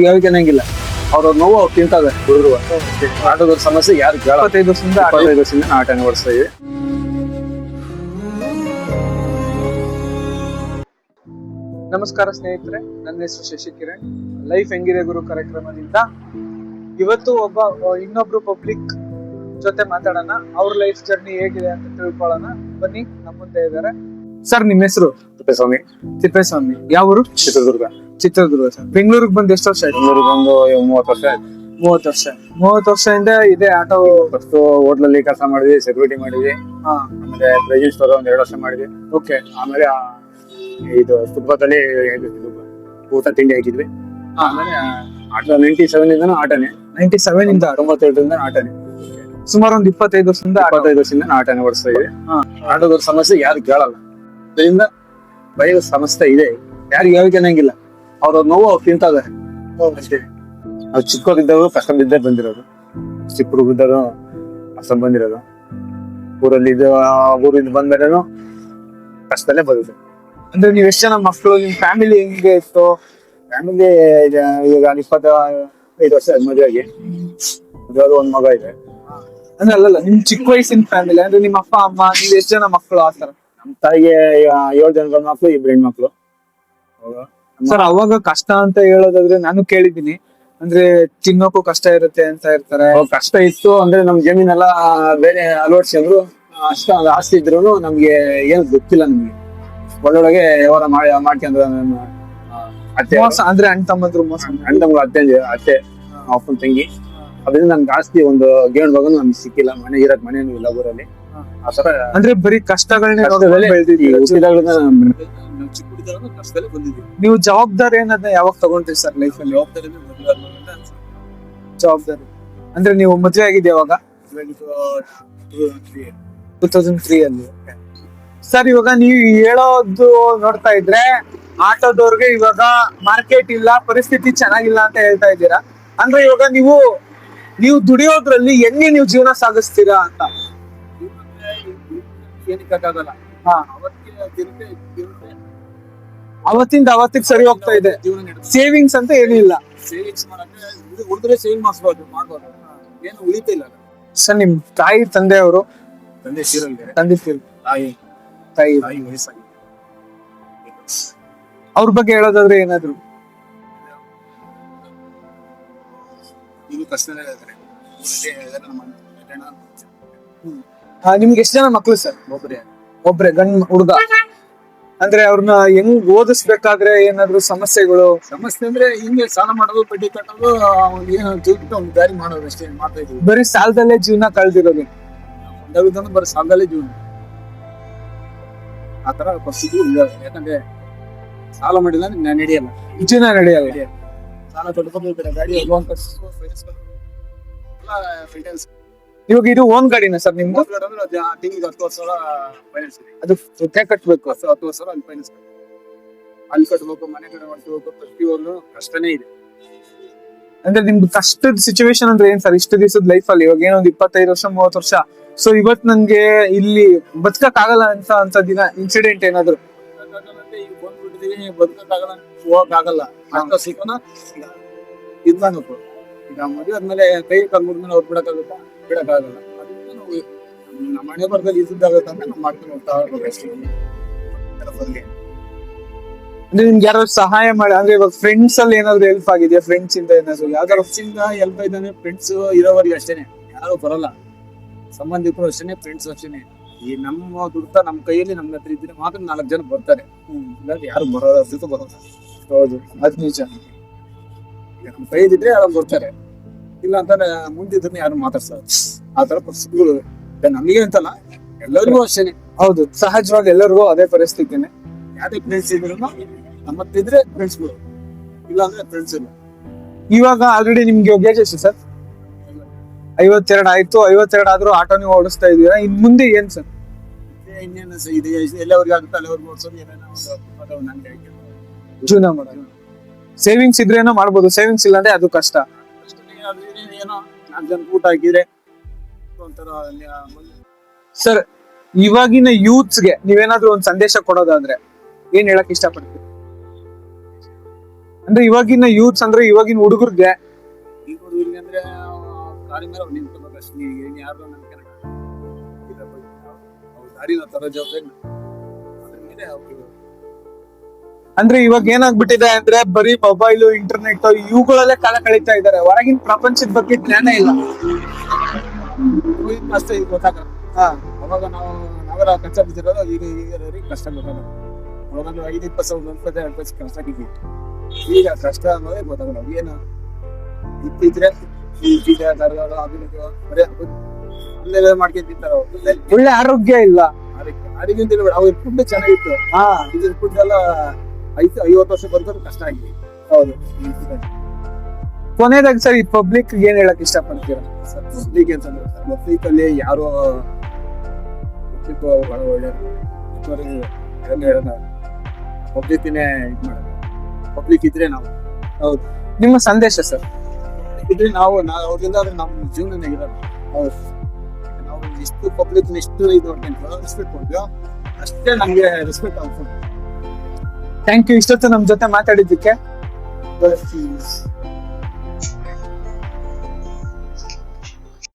ಯಾವಾಗ ಅನ್ನಂಗಿಲ್ಲ ಅವ್ರ ನೋವು ಅವ್ರು ತಿಂತಾರೆ ಹುಡುಗರು. ಆಟೋದ ಸಮಸ್ಯೆ ಯಾರು ಕೇಳ 25 ವರ್ಷದಿಂದ 25 ವರ್ಷದಿಂದ ಆಟನ ಓಡಿಸ್ತಾ ಇದೆ. ನಮಸ್ಕಾರ ಸ್ನೇಹಿತರೆ, ನನ್ನ ಹೆಸರು ಶಶಿಕಿರಣ್. ಲೈಫ್ ಹೆಂಗಿದೆ ಗುರು ಕಾರ್ಯಕ್ರಮದಿಂದ ಇವತ್ತು ಇನ್ನೊಬ್ರು ಪಬ್ಲಿಕ್ ಜೊತೆ ಮಾತಾಡೋಣ. ಅವ್ರ ಲೈಫ್ ಜರ್ನಿ ಹೇಗಿದೆ ಅಂತ ತಿಳ್ಕೊಳ್ಳೋಣ. ಬನ್ನಿ, ನಮ್ಮ ಮುಂದೆ ಇದ್ದಾರೆ. ಸರ್, ನಿಮ್ಮ ಹೆಸರು? ತಿಪ್ಪೇಸ್ವಾಮಿ. ತಿಪ್ಪೇಸ್ವಾಮಿ. ಯಾವ ಊರು? ಚಿತ್ರದುರ್ಗ. ಚಿತ್ರದುರ್ಗ. ಸರ್, ಬೆಂಗಳೂರಿಗೆ ಬಂದು ಎಷ್ಟು ವರ್ಷ ಆಯ್ತು? ಬೆಂಗಳೂರಿಗೆ ಒಂದು 30 ವರ್ಷ ಆಯ್ತು. 30 ವರ್ಷದಿಂದ ಇದೆ ಆಟೋ. ಫಸ್ಟ್ ಹೋಟ್ಲಲ್ಲಿ ಕೆಲಸ ಮಾಡಿದ್ವಿ, ಸೆಕ್ಯೂರಿಟಿ ಮಾಡಿದ್ವಿ. ಆಮೇಲೆ ಪ್ರೈಸ್ ಸ್ಟೋರ್ ಒಂದ್ 2 ವರ್ಷ ಮಾಡಿದ್ವಿ. ಓಕೆ. ಆಮೇಲೆ ಇದು ಫುಟ್ಬಾಲ್ ಅಲ್ಲಿ ಊಟ ತಿಂಡಿ ಹಾಕಿದ್ವಿ. ಆಮೇಲೆ ಆಟ 97 ಇಂದನೂ ಆಟನೇ. 97 ಇಂದ 97 ಆಟನೇ. ಸುಮಾರು ಒಂದು 25 ವರ್ಷದಿಂದ 25 ವರ್ಷದಿಂದ ಆಟನೇ ಓಡಿಸ್ತಾ ಇದೆ. ಆಟೋದ ಸಮಸ್ಯೆ ಯಾರು ಕೇಳಲ್ಲ. ಅದರಿಂದ ಬಯೋ ಸಮಸ್ಯೆ ಇದೆ, ಯಾರಿಗೆ ಯಾವಾಗ ಅನ್ನಂಗಿಲ್ಲ. ಅವ್ರ ನೋವು ಅವ್ರು ತಿಂತಾರೆ ಅಷ್ಟೇ. ನಾವು ಚಿಕ್ಕವರಿದ್ದವರು ಕಷ್ಟದಿದ್ದೇ ಬಂದಿರೋದು, ಚಿಕ್ಕ ಹುಡುಗಿದ್ದರು ಕಷ್ಟ ಬಂದಿರೋದು. ಊರಲ್ಲಿ ಊರಿಂದ ಬಂದ್ಮೇಲೆ ಕಷ್ಟದಲ್ಲೇ ಬರುತ್ತೆ. ಅಂದ್ರೆ ನೀವ್ ಎಷ್ಟು ಜನ ಮಕ್ಕಳು? ನಿಮ್ ಫ್ಯಾಮಿಲಿ ಹೆಂಗೆ ಇತ್ತು? ಫ್ಯಾಮಿಲಿ ಈಗ 25 ವರ್ಷ ಮದುವೆ ಆಗಿ ಒಂದ್ ಮಗ ಇದೆ. ಅಂದ್ರೆ ಅಲ್ಲಲ್ಲ, ನಿಮ್ ಚಿಕ್ಕ ವಯಸ್ಸಿನ ಫ್ಯಾಮಿಲಿ ಅಂದ್ರೆ ನಿಮ್ಮ ಅಪ್ಪ ಅಮ್ಮ, ನೀವ್ ಎಷ್ಟು ಜನ ಮಕ್ಕಳು ಆತರ? ನಮ್ಮ ತಾಯಿಗೆ 7 ಜನ ಗಂಡು ಮಕ್ಳು, 2 ಹೆಣ್ಮಕ್ಳು. ಸರ್, ಅವಾಗ ಕಷ್ಟ ಅಂತ ಹೇಳೋದಾದ್ರೆ ನಾನು ಕೇಳಿದೀನಿ, ಅಂದ್ರೆ ತಿನ್ನೋಕು ಕಷ್ಟ ಇರುತ್ತೆ ಅಂತ ಇರ್ತಾರೆ. ಕಷ್ಟ ಇತ್ತು ಅಂದ್ರೆ ನಮ್ ಜಮೀನೆಲ್ಲ ಬೇರೆ ಅಳವಡಿಸಿದ್ರು. ಅಷ್ಟ ಆಸ್ತಿ ಇದ್ರು ನಮ್ಗೆ ಏನು ಗೊತ್ತಿಲ್ಲ. ನಮ್ಗೆ ಒಳ್ಳೊಳಗೆ ವ್ಯವಹಾರ ಮಾಡ್ಕೊಂಡ್ರ ಅತ್ತೆ ಮೋಸ ಅಂದ್ರೆ ಅಣ್ಣ ತಮ್ಮಂದ್ರು ಮೋಸ. ಅಣ್ಣ ಅತ್ತೆ ಅಪ್ಪನ ತಂಗಿ. ಅದರಿಂದ ನಮ್ಗೆ ಆಸ್ತಿ ಒಂದು ಗೇಣ್ ಭಾಗನು ನಮ್ಗೆ ಸಿಕ್ಕಿಲ್ಲ. ಮನೆ ಇರಕ್ ಮನೇನು ಇಲ್ಲ ಊರಲ್ಲಿ. ಆತರ ಅಂದ್ರೆ ಬರೀ ಕಷ್ಟಗಳನ್ನೇ ಕಷ್ಟದಲ್ಲೇ ಬಂದಿದ್ದೀವಿ. ನೀವು ಜವಾಬ್ದಾರಿ ಏನನ್ನ ಯಾವಾಗ ತಗೊಂಡ್ರಿ ಸರ್ ಲೈಫ್ ಅಲ್ಲಿ? ಜವಾಬ್ದಾರಿ ಅಂದ್ರೆ ನೀವು ಮದುವೆ ಆಗಿದೆ ಯಾವಾಗ? 2003 ಅಲ್ಲಿ. ಸರ್, ಇವಾಗ ನೀವು ಹೇಳೋದು ನೋಡ್ತಾ ಇದ್ರೆ ಆಟೋದವ್ರಿಗೆ ಇವಾಗ ಮಾರ್ಕೆಟ್ ಇಲ್ಲ, ಪರಿಸ್ಥಿತಿ ಚೆನ್ನಾಗಿಲ್ಲ ಅಂತ ಹೇಳ್ತಾ ಇದ್ದೀರಾ. ಅಂದ್ರೆ ಇವಾಗ ನೀವು ದುಡಿಯೋದ್ರಲ್ಲಿ ಹೆಂಗೆ ನೀವು ಜೀವನ ಸಾಗಿಸ್ತೀರಾ ಅಂತ? ಏನಕ್ಕಾಗಲ್ಲ. ಅವತ್ತಿಂದ ಅವತ್ತಿಗೆ ಸರಿ ಹೋಗ್ತಾ ಇದೆ. ಸೇವಿಂಗ್ಸ್ ಅಂತ ಏನೂ ಇಲ್ಲ. ಸೇವಿಂಗ್ಸ್ ಮಾಡಕ್ಕೆ ಉಳಿದ್ರೆ ಸೇವಿಂಗ್ ಮಾಡ್ಬೋದು. ಏನು ಉಳಿತಿಲ್ಲ. ಸರ್, ನಿಮ್ ತಾಯಿ ತಂದೆ ಅವರು? ತಂದೆ ಸೀರಲ್ಗೆ, ತಂದೆ ತಾಯಿ ವಯಸ್ಸಾಗಿ ಅವ್ರ ಬಗ್ಗೆ ಹೇಳೋದಾದ್ರೆ ಏನಾದ್ರು? ಇದು ಕಷ್ಟನೇ ಇದ್ದಾರೆ. ನಿಮ್ಗೆ ಎಷ್ಟು ಜನ ಮಕ್ಳು ಸರ್? ಒಬ್ರೆ ಗಂಡ್ ಹುಡುಗ. ಅಂದ್ರೆ ಅವ್ರನ್ನ ಹೆಂಗ್ ಓದಿಸ್ಬೇಕಾದ್ರೆ ಏನಾದ್ರು ಸಮಸ್ಯೆಗಳು? ಸಮಸ್ಯೆ ಅಂದ್ರೆ ಹಿಂಗೆ ಸಾಲ ಮಾಡೋದು, ಬಡ್ಡಿ ಕಟ್ಟೋದು, ಏನು ಜೀವನ ಒಂದು ದಾರಿ ಮಾಡೋದು ಅಷ್ಟೇ ಮಾಡ್ತಾ ಇದ್ವಿ. ಬರೀ ಸಾಲದಲ್ಲೇ ಜೀವನ ಕಳ್ದಿರೋದು. ಬರೀ ಸಾಲದಲ್ಲೇ ಜೀವನ. ಆತರ ಪರಿಸ್ಥಿತಿ ಇದಾವೆ. ಯಾಕಂದ್ರೆ ಸಾಲ ಮಾಡಿಲ್ಲ ನಡೆಯಲ್ಲ, ಜೀವನ ನಡೆಯಲ್ಲ. ಸಾಲ ಕಟ್ಕೊಂಡು ಗಾಡಿ ಲೋನ್ ಇವಾಗ ಇದು ಓನ್ ಗಾಡಿನ ಸರ್ ನಿಮ್ದು? ತಿಂಗಳಿಗೆ 10 ವರ್ಷ ಫೈನಾನ್ಸ್ ಇದೆ. ಅದು ಕಟ್ಬೇಕು. 10 ವರ್ಷ ಅಲ್ಲಿ ಫೈನಾನ್ಸ್ ಅಲ್ಲಿ ಕಟ್ಬೇಕು, ಮನೆ ಕಡೆ ಮಾಡ್ಕೋಬೇಕು. ಪ್ರತಿಯೊಂದು ಕಷ್ಟನೇ ಇದೆ. ಅಂದ್ರೆ ನಿಮ್ದು ಕಷ್ಟದ ಸಿಚುವೇಶನ್ ಅಂದ್ರೆ ಏನ್ ಸರ್? ಇಷ್ಟು ದಿವಸದ ಲೈಫ್ ಅಲ್ಲಿ ಇವಾಗ ಏನೊಂದು 25 ವರ್ಷ 30 ವರ್ಷ. ಸೊ ಇವತ್ ನನ್ಗೆ ಇಲ್ಲಿ ಬದುಕಕ್ ಆಗಲ್ಲ ಅಂತ ದಿನ ಇನ್ಸಿಡೆಂಟ್ ಏನಾದ್ರು? ಈಗ ಬಂದ್ಬಿಟ್ಟಿದೀವಿ, ಬದುಕಕ್ಕಾಗಲ್ಲ, ಹೋಗಕ್ಕಾಗಲ್ಲ. ಅಂತ ಸಿಕ್ಕನ ಇದ್ದಂಗಪ್ಪ. ಈಗ ಮದುವೆ ಆದ್ಮೇಲೆ ಕೈ ಕಾಲ್ ಮುದ್ಮೇಲೆ ಅವ್ರು ಬಿಡಕ್ಕಾಗುತ್ತಾ? ಬಿಡಕ್ಕಾಗಲ್ಲ. ಅದರಿಂದ ನಾವು ನಮ್ಮ ಮನೆ ಬರ್ದಲ್ಲಿ ಇದ್ದಾಗತ್ತೆ ಅಂತ ನಾವು ಮಾಡ್ಕೊಂಡು ಹೋಗ್ತಾ ಇರ್ಬೇಕು ಅಷ್ಟೇ. ಅಂದ್ರೆ ನಿಮ್ಗೆ ಯಾರು ಸಹಾಯ ಮಾಡಿ, ಅಂದ್ರೆ ಇವಾಗ ಫ್ರೆಂಡ್ಸ್ ಅಲ್ಲಿ ಏನಾದ್ರು ಹೆಲ್ಪ್ ಆಗಿದೆಯಾ? ಫ್ರೆಂಡ್ಸ್ ಇಂದ ಏನಾದ್ರು ಯಾವ್ದಾರು ಹೆಲ್ಪ್ ಇದ್ದಾನೆ. ಫ್ರೆಂಡ್ಸ್ ಇರೋವರೆಗೆ ಅಷ್ಟೇನೆ, ಯಾರು ಬರಲ್ಲ. ಸಂಬಂಧಿಕರು ಅಷ್ಟೇನೆ, ಫ್ರೆಂಡ್ಸ್ ಅಷ್ಟೇನೆ. ಈ ನಮ್ಮ ದುಡ್ಡ ನಮ್ಮ ಕೈಯಲ್ಲಿ ನಮ್ಮ ಹತ್ರ ಇದ್ರೆ ಮಾತ್ರ 4 ಜನ ಬರ್ತಾರೆ. ಇಲ್ಲಾಂದ್ರೆ ಯಾರು ಬರೋದು ಬರೋಲ್ಲ. ಹೌದು, ಅದ್ ನಿಜ. ನಮ್ಮ ಕೈ ಇದ್ರೆ ಯಾರು ಬರ್ತಾರೆ, ಇಲ್ಲ ಅಂತಂದ್ರೆ ಮುಂದಿದ್ರೆ ಯಾರು ಮಾತಾಡ್ತಾರೆ. ಆತರ ಪರಿಸ್ಥಿತಿಗಳು ನಮಗೆ ಅಂತಲ್ಲ, ಎಲ್ಲರಿಗೂ ಅಷ್ಟೇನೆ. ಹೌದು, ಸಹಜವಾಗಿ ಎಲ್ಲರಿಗೂ ಅದೇ ಪರಿಸ್ಥಿತಿನೇ. ಯಾವ್ದೇ ಫ್ರೆಂಡ್ಸ್ ಇದ್ರು ನಮ್ಮ ಹತ್ರ ಇದ್ರೆ ಫ್ರೆಂಡ್ಸ್ಗಳು, ಇಲ್ಲ ಅಂದ್ರೆ ಫ್ರೆಂಡ್ಸ್ ಇಲ್ಲ. ಇವಾಗ ಆಲ್ರೆಡಿ ನಿಮ್ಗೆ ಏಜ್ ಎಷ್ಟು ಸರ್? 52 ಆಯ್ತು. 52 ಆದ್ರೂ ಆಟೋ ನೀವು ಓಡಿಸ್ತಾ ಇದೀರಾ. ಇನ್ ಮುಂದೆ ಏನ್ ಸರ್? ಇನ್ನೇನು ಇದೆ, ಎಲ್ಲವರೆಗೂ ಆಗುತ್ತೆ ಅಲ್ಲಿವರೆಗೂ ಓಡಿಸೋದು. ಏನೇನೋ ನನಗೆ ಜೀವನ ಮಾಡೋದು. ಸೇವಿಂಗ್ಸ್ ಇದ್ರೇನೋ ಮಾಡ್ಬೋದು, ಸೇವಿಂಗ್ಸ್ ಇಲ್ಲ ಅಂದ್ರೆ ಅದು ಕಷ್ಟ. ಏನೋ 4 ಜನ ಊಟ ಹಾಕಿದ್ರೆ ಒಂಥರ. ಸರ್, ಇವಾಗಿನ ಯೂತ್ಸ್ಗೆ ನೀವೇನಾದ್ರೂ ಒಂದ್ ಸಂದೇಶ ಕೊಡೋದಾದ್ರೆ ಏನ್ ಹೇಳಕ್ ಇಷ್ಟಪಡ್ತೀವಿ? ಅಂದ್ರೆ ಇವಾಗಿನ ಯೂತ್ಸ್ ಅಂದ್ರೆ ಇವಾಗಿನ ಹುಡುಗರಿಗೆ ಈಗ ಹುಡುಗರಿಗೆ ಅಂದ್ರೆ ಗಾಡಿ ಮೇಲೆ ಅವ್ರು ನಿಂತ್ಕೋಬೇಕು ಅಷ್ಟೇ. ಈಗ ಯಾರು ಅವ್ರ ದಾರಿನ ತರೋ ಜವಾಬ್ದಾರಿ ಅದ್ರ ಮೇಲೆ ಅವ್ರಿಗೆ. ಅಂದ್ರೆ ಇವಾಗ ಏನಾಗ್ಬಿಟ್ಟಿದೆ ಅಂದ್ರೆ ಬರೀ ಮೊಬೈಲು ಇಂಟರ್ನೆಟ್ ಇವುಗಳಲ್ಲೇ ಕಾಲ ಕಳೀತಾ ಇದಾರೆ. ಹೊರಗಿನ ಪ್ರಪಂಚದ ಬಗ್ಗೆ ಜ್ಞಾನ ಇಲ್ಲ. ಅಷ್ಟೇ ಈಗ ಗೊತ್ತಾಗಲ್ಲ. ಅವಾಗ ನಾವೆಲ್ಲ ಕಷ್ಟ ಬಿದ್ದಿರೋದು ಈಗ ಕಷ್ಟ ಗೊತ್ತಾಗಲ್ಲ. ಅವಾಗ 5-20 ಕಷ್ಟ ಆಗಿದ್ವಿ. ಈಗ ಕಷ್ಟ ಅನ್ನೋದೇ ಗೊತ್ತಾಗಲ್ಲ. ಏನು ಇತ್ತಿದ್ರೆ ಅಲ್ಲೇ ಮಾಡ್ಕೊಂಡ್ ತಿಂತಾರ. ಒಳ್ಳೆ ಆರೋಗ್ಯ ಇಲ್ಲ. ಆರೋಗ್ಯ ಅಂತ ಅವ್ರ ಫುಡ್ ಚೆನ್ನಾಗಿತ್ತು. ಇದ್ರ ಫುಡ್ ಎಲ್ಲ 50 ವರ್ಷ ಬರೋದು ಕಷ್ಟ ಆಗಿದೆ. ಹೌದು. ಕೊನೆದಾಗ ಸರ್ ಈ ಪಬ್ಲಿಕ್ ಏನ್ ಹೇಳಕ್ ಇಷ್ಟಪಡ್ತೀರಾ? ಪಬ್ಲಿಕ್ ಅಂತಂದ್ರೆ ಪಬ್ಲಿಕ್ ಅಲ್ಲಿ ಯಾರು ಒಳ್ಳೆ ಹೇಳೋಣ. ಪಬ್ಲಿಕ್ನೇ ಇದು ಮಾಡೋದು. ಪಬ್ಲಿಕ್ ಇದ್ರೆ ನಾವು. ಹೌದು. ನಿಮ್ಮ ಸಂದೇಶ ಸರ್? ಇದ್ರೆ ನಾವು ಅವ್ರಿಂದ ನಮ್ಮ ಜೀವನ ಇರೋದು. ಹೌದು. ನಾವು ಎಷ್ಟು ಪಬ್ಲಿಕ್ ಎಷ್ಟು ಇದು ಮಾಡ್ಕೊಂತೀವೋ ರೆಸ್ಪೆಕ್ಟ್ ಕೊಡ್ತೀವೋ ಅಷ್ಟೇ ನಮ್ಗೆ ರೆಸ್ಪೆಕ್ಟ್ ಆಗ್ತದೆ. ಥ್ಯಾಂಕ್ ಯು ಇಷ್ಟೊತ್ತು ನಮ್ ಜೊತೆ ಮಾತಾಡಿದ್ದಕ್ಕೆ.